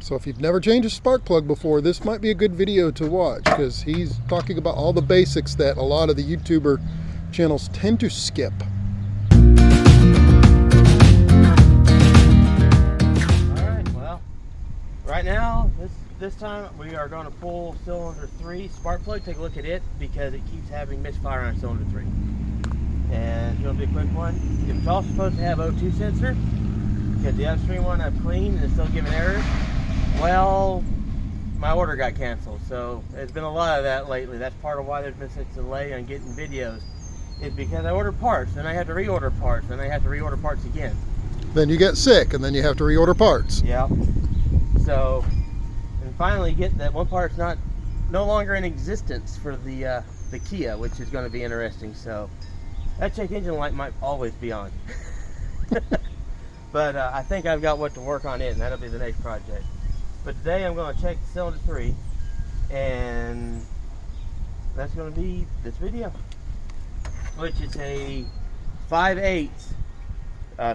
So if you've never changed a spark plug before, this might be a good video to watch, because he's talking about all the basics that a lot of the YouTuber channels tend to skip. Alright, well, right now, this time we are going to pull cylinder 3 spark plug, take a look at it, because it keeps having misfire on cylinder 3. And it's going to be a quick one. It's also supposed to have O2 sensor, because the upstream one I've cleaned and it's still giving errors. Well, my order got canceled, so there's been a lot of that lately. That's part of why there's been such a delay on getting videos. It's because I ordered parts, then I have to reorder parts, and I have to reorder parts again. Then you get sick, and then you have to reorder parts. Yeah. So, and finally get that one part's no longer in existence for the Kia, which is going to be interesting. So, that check engine light might always be on. But I think I've got what to work on it, and that'll be the next project. But today I'm going to check cylinder 3, and that's going to be this video, which is a 5/8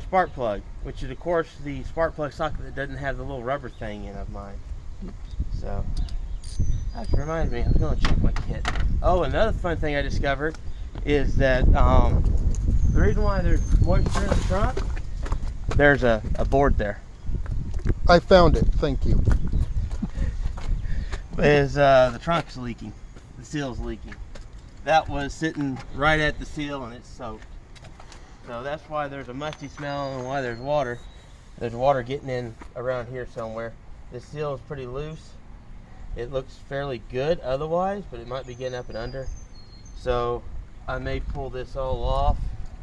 spark plug, which is of course the spark plug socket that doesn't have the little rubber thing in of mine. So that reminds me, I'm going to check my kit. Oh, another fun thing I discovered is that the reason why there's moisture in the trunk, there's a board there. I found it, thank you. Is the trunk's leaking, the seal's leaking. That was sitting right at the seal and it's soaked. So that's why there's a musty smell and why there's water. There's water getting in around here somewhere. The seal is pretty loose. It looks fairly good otherwise, but it might be getting up and under. So I may pull this all off,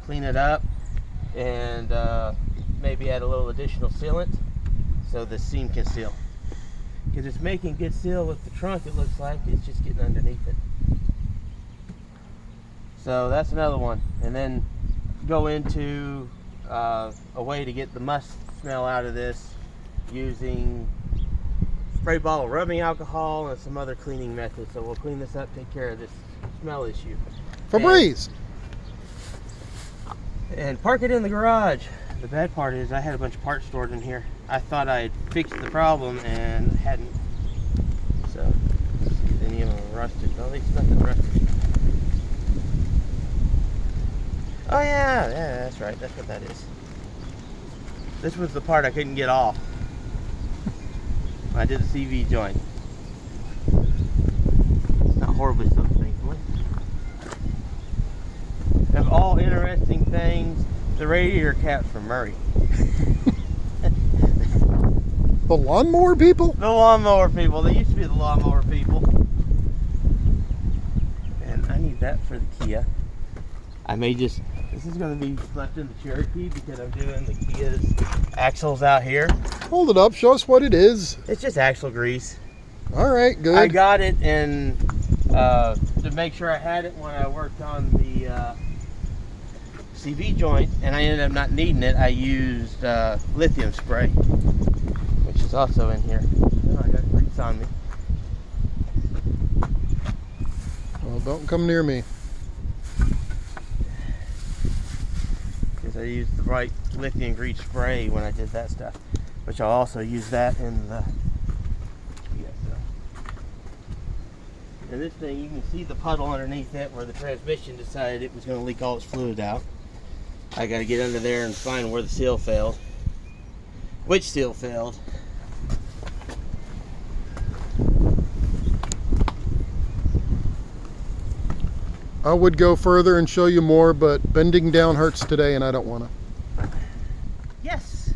clean it up, and maybe add a little additional sealant so the seam can seal. Because it's making good seal with the trunk, it looks like. It's just getting underneath it. So that's another one. And then go into a way to get the must smell out of this using spray bottle rubbing alcohol and some other cleaning methods. So we'll clean this up, take care of this smell issue. Febreze! And park it in the garage. The bad part is I had a bunch of parts stored in here. I thought I had fixed the problem and hadn't. So, any of them rusted. No, at least nothing rusted. Oh yeah, that's right. That's what that is. This was the part I couldn't get off. I did the CV joint. Not horribly so, thankfully. Of all interesting things, the radiator caps from Murray. The lawnmower people? The lawnmower people. They used to be the lawnmower people. And I need that for the Kia. I may just, this is going to be left in the Cherokee because I'm doing the Kia's axles out here. Hold it up, show us what it is. It's just axle grease. Alright, good. I got it and to make sure I had it when I worked on the CV joint, and I ended up not needing it. I used lithium spray, which is also in here. Oh, I got grease on me. Well, don't come near me. Because I used the right lithium grease spray when I did that stuff, which I'll also use that in the and this thing, you can see the puddle underneath it where the transmission decided it was going to leak all its fluid out. I got to get under there and find where the seal failed. Which seal failed. I would go further and show you more, but bending down hurts today and I don't want to. Yes!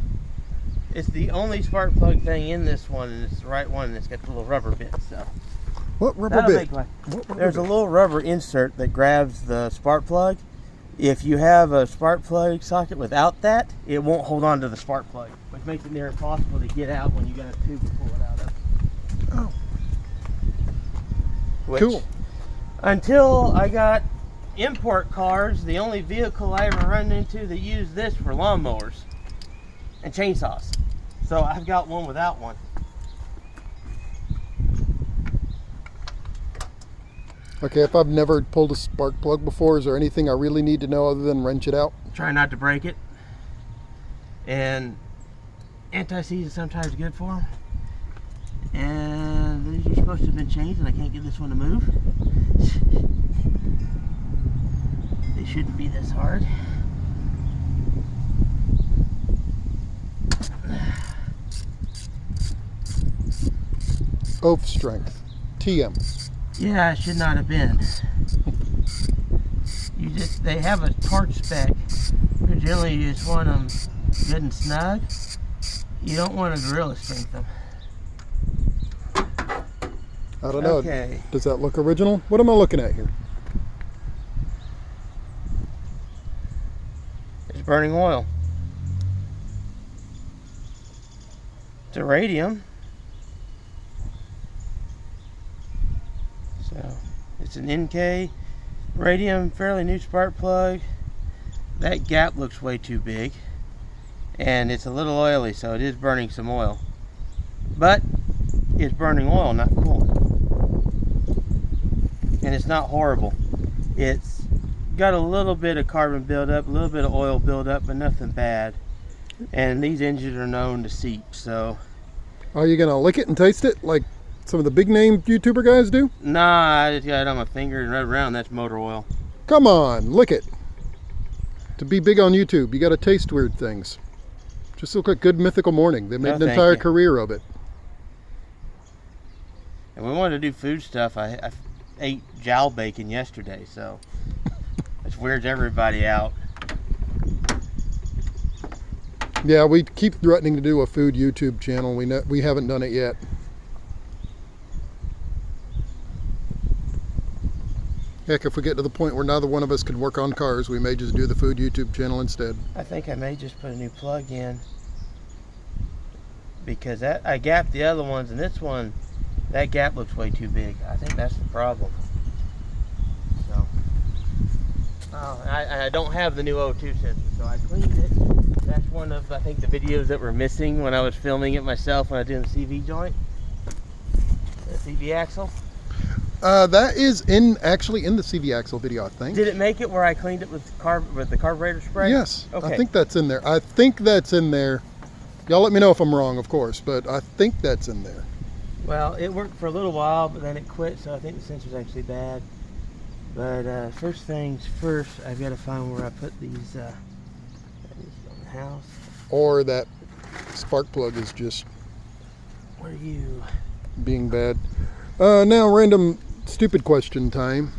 It's the only spark plug thing in this one, and it's the right one, and it's got the little rubber bit, so. What rubber bit? There's a little rubber insert that grabs the spark plug. If you have a spark plug socket without that, it won't hold on to the spark plug, which makes it near impossible to get out when you got a tube to pull it out of. Oh. Which, Cool. Until I got import cars, the only vehicle I ever run into that used this for lawnmowers and chainsaws. So I've got one without one. Okay, if I've never pulled a spark plug before, is there anything I really need to know other than wrench it out? Try not to break it. And anti-seize is sometimes good for them. And these are supposed to have been changed, and I can't get this one to move. They shouldn't be this hard. Oath strength. TM. Yeah, it should not have been. They have a torque spec. But generally you just want them good and snug. You don't want to gorilla strength them. I don't know. Okay. Does that look original? What am I looking at here? It's burning oil. It's a radium. So it's an NK radium, fairly new spark plug. That gap looks way too big, and it's a little oily, so it is burning some oil. But it's burning oil, not coolant. And it's not horrible. It's got a little bit of carbon buildup, a little bit of oil buildup, but nothing bad. And these engines are known to seep, so. Are you gonna lick it and taste it like some of the big name YouTuber guys do? Nah, I just got it on my finger and rub around. That's motor oil. Come on, lick it. To be big on YouTube, you gotta taste weird things. Just look like Good Mythical Morning. They made an entire career of it. And we wanted to do food stuff. I ate jowl bacon yesterday, so it weirds everybody out. Yeah, we keep threatening to do a food YouTube channel. We haven't done it yet. Heck, if we get to the point where neither one of us can work on cars, we may just do the food YouTube channel instead. I think I may just put a new plug in, because I gapped the other ones, and this one, that gap looks way too big. I think that's the problem. So, I don't have the new O2 sensor, so I cleaned it. That's one of, I think, the videos that were missing when I was filming it myself when I did the CV joint. The CV axle. That is actually in the CV axle video, I think. Did it make it where I cleaned it with the carburetor spray? Yes, okay. I think that's in there. I think that's in there. Y'all let me know if I'm wrong, of course, but I think that's in there. Well, it worked for a little while, but then it quit, so I think the sensor's actually bad. But first things first, I've got to find where I put these on the house. Or that spark plug is just Where are you? being bad. Now, random stupid question time.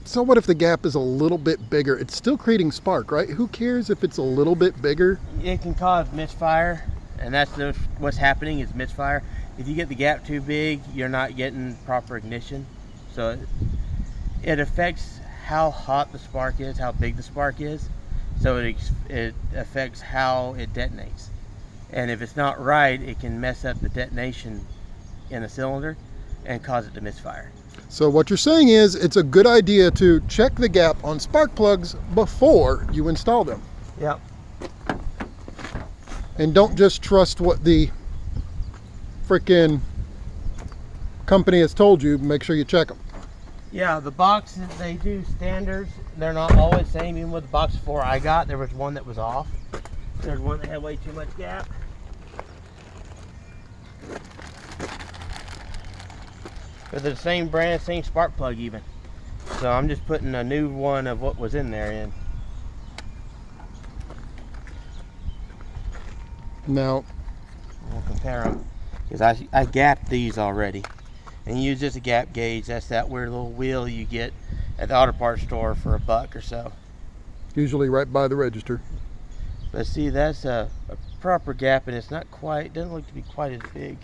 So what if the gap is a little bit bigger? It's still creating spark, right? Who cares if it's a little bit bigger? It can cause misfire, and that's what's happening is misfire. If you get the gap too big, you're not getting proper ignition. So it affects how hot the spark is, how big the spark is. So it affects how it detonates. And if it's not right, it can mess up the detonation in the cylinder and cause it to misfire. So what you're saying is it's a good idea to check the gap on spark plugs before you install them. Yep. And don't just trust what the freaking company has told you. Make sure you check them. Yeah, the boxes, they do standards. They're not always the same. Even with the box before I got, there was one that was off. There's one that had way too much gap. But they're the same brand, same spark plug even. So I'm just putting a new one of what was in there in. Now, We'll compare them. Because I gapped these already. And use just a gap gauge. That's that weird little wheel you get at the auto parts store for $1 or so. usually right by the register. But see, that's a proper gap, and it's not quite, doesn't look to be quite as big.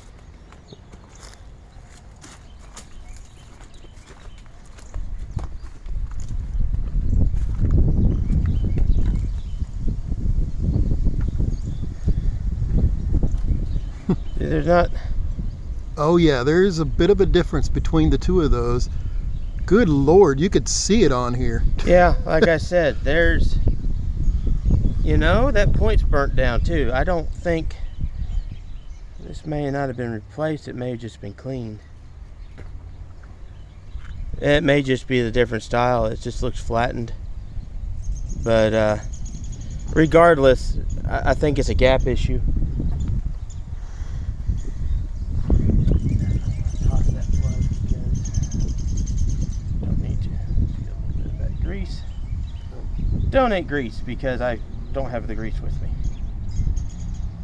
There's not. Oh yeah, there is a bit of a difference between the two of those. Good Lord, you could see it on here. Yeah, like I said, there's, you know, that point's burnt down too. I don't think, this may not have been replaced, it may have just been cleaned. It may just be the different style, it just looks flattened. But regardless, I think it's a gap issue. donate grease because I don't have the grease with me.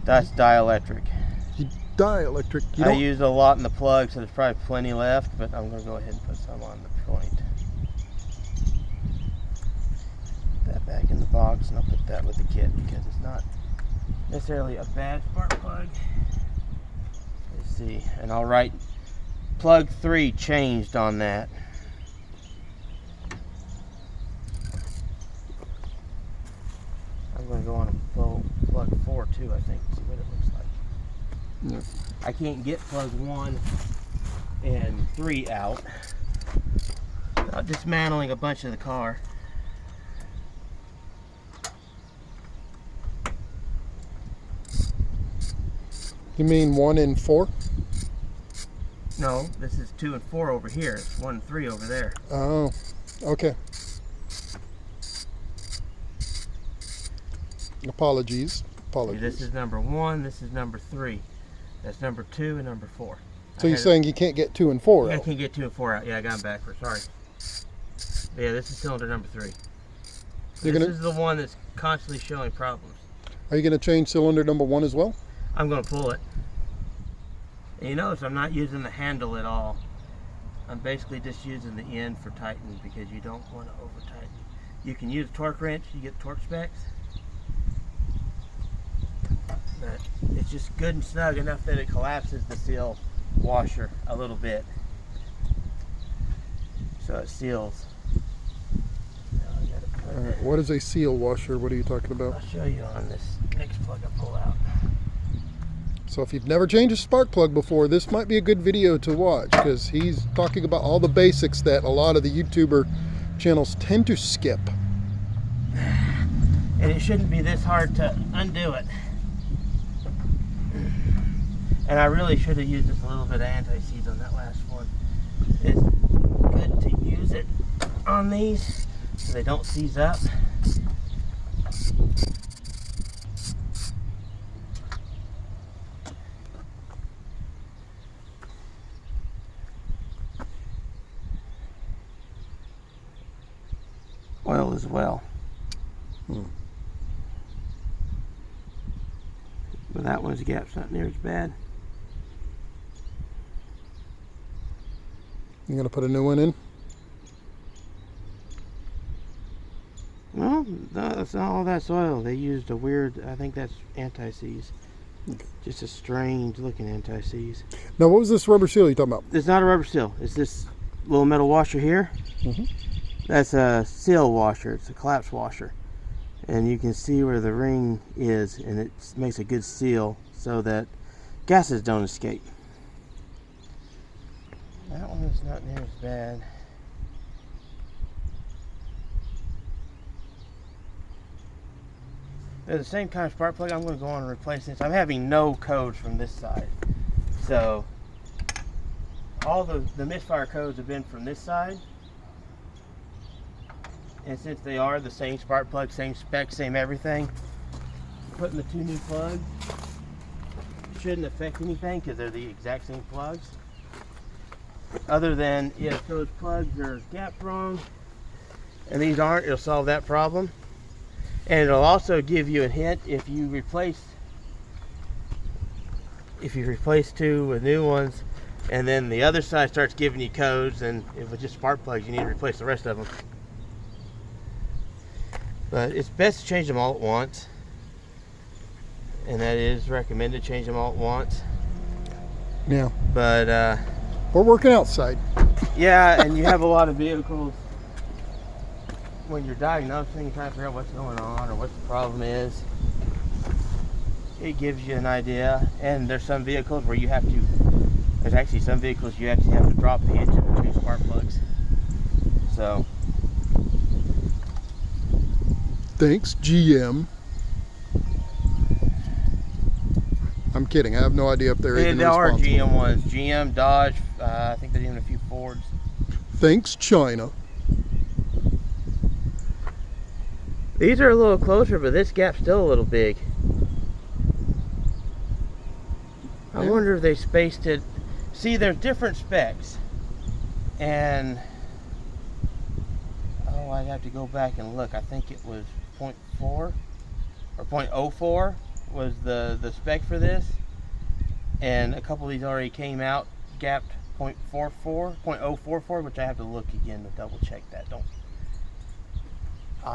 That's dielectric. Dielectric. I used a lot in the plug, so there's probably plenty left, but I'm going to go ahead and put some on the point. Put that back in the box, and I'll put that with the kit because it's not necessarily a bad spark plug. Let's see, and I'll write plug 3 changed on that. I'm going to go on a plug 4 too, I think, see what it looks like. Yeah. I can't get plug 1 and 3 out without dismantling a bunch of the car. You mean 1 and 4? No, this is 2 and 4 over here. It's 1 and 3 over there. Oh, okay. Apologies. This is number 1, this is number 3. That's number 2 and number 4. So you're saying you can't get 2 and 4 I out? can't get 2 and 4 out. Yeah, I got them backwards. Sorry. Yeah, this is cylinder number 3. This is the one that's constantly showing problems. Are you going to change cylinder number 1 as well? I'm going to pull it. And you notice I'm not using the handle at all. I'm basically just using the end for tightening because you don't want to over tighten. You can use a torque wrench, you get torque specs. But it's just good and snug enough that it collapses the seal washer a little bit. So it seals. All right, what is a seal washer? What are you talking about? I'll show you on this next plug I pull out. So if you've never changed a spark plug before, this might be a good video to watch because he's talking about all the basics that a lot of the YouTuber channels tend to skip. And it shouldn't be this hard to undo it. And I really should have used just a little bit of anti-seize on that last one. It's good to use it on these so they don't seize up. Oil as well. But that one's gap's not near as bad. You gonna put a new one in? Well, that's not all that's oil. They used a weird, I think that's anti-seize. Okay. Just a strange looking anti-seize. Now, what was this rubber seal you're talking about? It's not a rubber seal. It's this little metal washer here. That's a seal washer. It's a collapse washer. And you can see where the ring is, and it makes a good seal so that gases don't escape. That one is not near as bad. They're the same kind of spark plug. I'm going to go on and replace this. I'm having no codes from this side. So all the Misfire codes have been from this side. And since they are the same spark plug, same spec, same everything, putting the 2 new plugs shouldn't affect anything because they're the exact same plugs. Other than if those plugs are gapped wrong and these aren't, it'll solve that problem. And it'll also give you a hint if you replace 2 with new ones and then the other side starts giving you codes, and if it's just spark plugs, you need to replace the rest of them. But it's best to change them all at once, and that is recommended, change them all at once. Yeah. But we're working outside. yeah, and you have a lot of vehicles when you're diagnosing, you're trying to figure out what's going on or what the problem is. It gives you an idea. And there's some vehicles where you have to, there's actually some vehicles you actually have to drop the engine and change spark plugs. So Thanks, GM. I'm kidding. I have no idea if they're even there are responsible. GM ones. GM, Dodge, I think there's even a few Fords. Thanks, China. These are a little closer, but this gap's still a little big. I wonder if they spaced it. See, there's different specs. And, oh, I'd have to go back and look. I think it was .4 or .04 was the spec for this, and a couple of these already came out gapped .44, which I have to look again to double check that.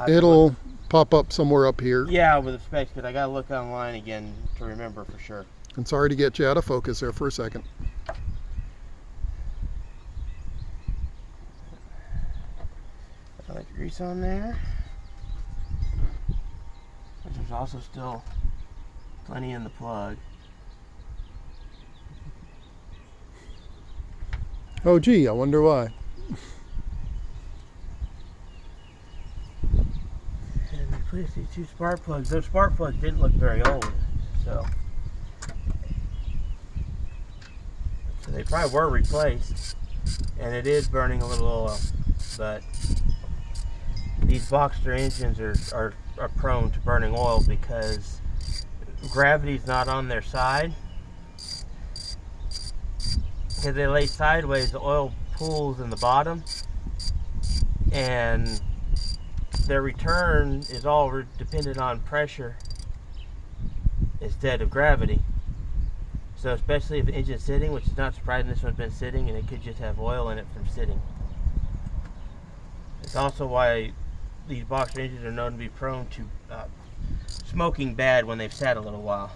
It'll pop up somewhere up here. Yeah, with the specs, but I gotta look online again to remember for sure. And sorry to get you out of focus there for a second. Put grease on there. But there's also still plenty in the plug. Oh gee, I wonder why. And replace these two spark plugs. Those spark plugs didn't look very old, so they probably were replaced. And it is burning a little oil, but these Boxster engines are prone to burning oil because gravity's not on their side. Because they lay sideways, the oil pools in the bottom, and their return is all dependent on pressure instead of gravity. So especially if the engine's sitting, which is not surprising, this one's been sitting and it could just have oil in it from sitting. It's also why these Boxster engines are known to be prone to smoking bad when they've sat a little while,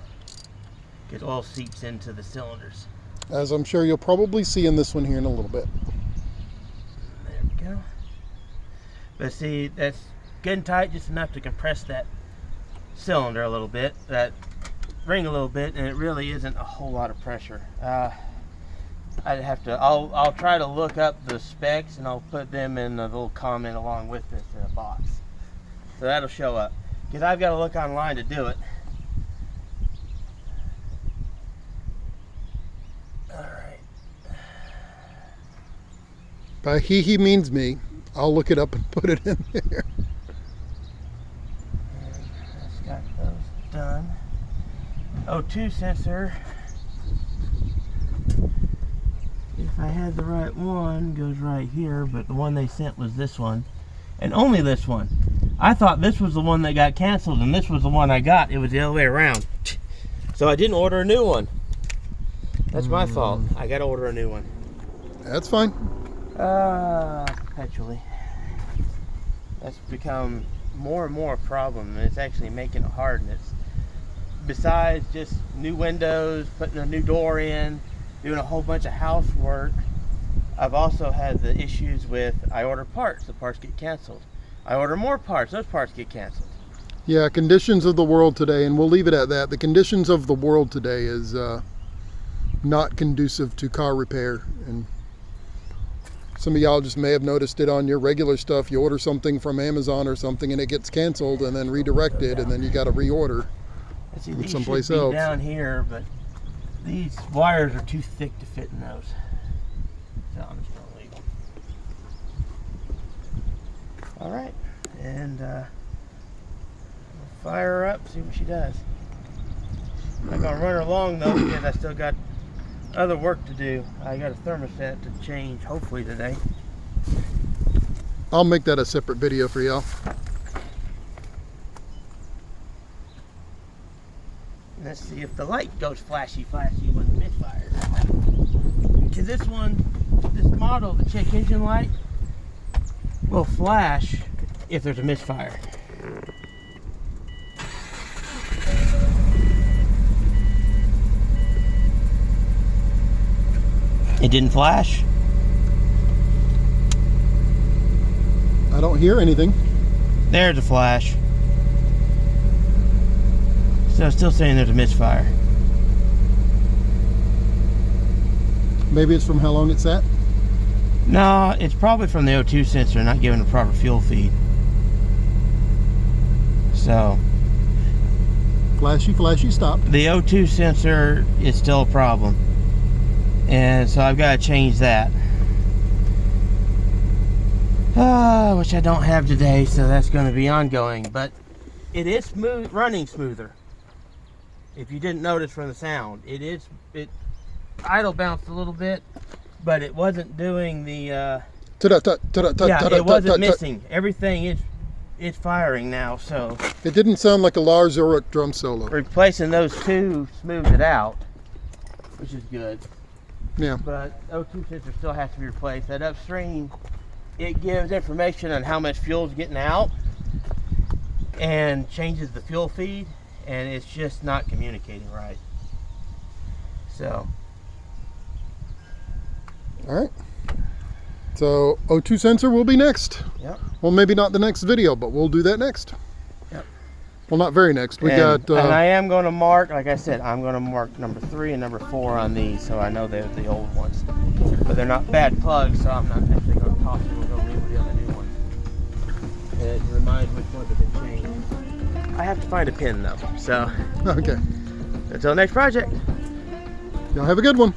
because oil seeps into the cylinders. As I'm sure you'll probably see in this one here in a little bit. There we go. But see, that's good and tight, just enough to compress that cylinder a little bit, that ring a little bit, and it really isn't a whole lot of pressure. I'd have to, I'll try to look up the specs and I'll put them in a little comment along with this in a box. So that'll show up. Because I've got to look online to do it. Alright. By he means me. I'll look it up and put it in there. That's got those done. O2 sensor, if I had the right one, goes right here, but the one they sent was this one, and only this one. I thought this was the one that got canceled, and this was the one I got. It was the other way around. So I didn't order a new one. That's my fault. I got to order a new one. That's fine. Perpetually. That's become more and more a problem, and it's actually making it hard. And it's, besides just new windows, putting a new door in, doing a whole bunch of housework, I've also had the issues with, I order parts, the parts get canceled. I order more parts, those parts get canceled. Yeah, conditions of the world today, and we'll leave it at that. The conditions of the world today is not conducive to car repair. And some of y'all just may have noticed it on your regular stuff. You order something from Amazon or something and it gets canceled and then redirected, and then you got to reorder. See, these someplace should be else. down here, but these wires are too thick to fit in those. So I'm just gonna leave them. All right, and we'll fire her up, see what she does. I'm not gonna run her long though, because I still got other work to do. I got a thermostat to change, hopefully today. I'll make that a separate video for y'all. Let's see if the light goes flashy when the misfire. Because this model, the check engine light, will flash if there's a misfire. It didn't flash? I don't hear anything. There's a flash. So I'm still saying there's a misfire. Maybe it's from how long it sat. No, it's probably from the O2 sensor not giving the proper fuel feed. So Flashy, stop. the O2 sensor is still a problem. And so I've got to change that. Which I don't have today, so that's going to be ongoing. But it is smooth, running smoother. If you didn't notice from the sound, it idle bounced a little bit, but it wasn't doing the it wasn't missing. Everything is it's firing now, so It didn't sound like a Lars Ulrich drum solo. replacing those two smooths it out, which is good. Yeah. But O2 sensor still has to be replaced. That upstream, it gives information on how much fuel is getting out and changes the fuel feed, and it's just not communicating right. So, All right. So O2 sensor will be next. yep. Well, maybe not the next video, but we'll do that next. Yep. Well, not very next. We got. And I am going to mark, like I said, I'm going to mark number 3 and number 4 on these, so I know they're the old ones. But they're not bad plugs, so I'm not actually going to toss them and go read with the other new ones. It reminds which ones have been changed. I have to find a pin though. So Okay. until next project. Y'all have a good one.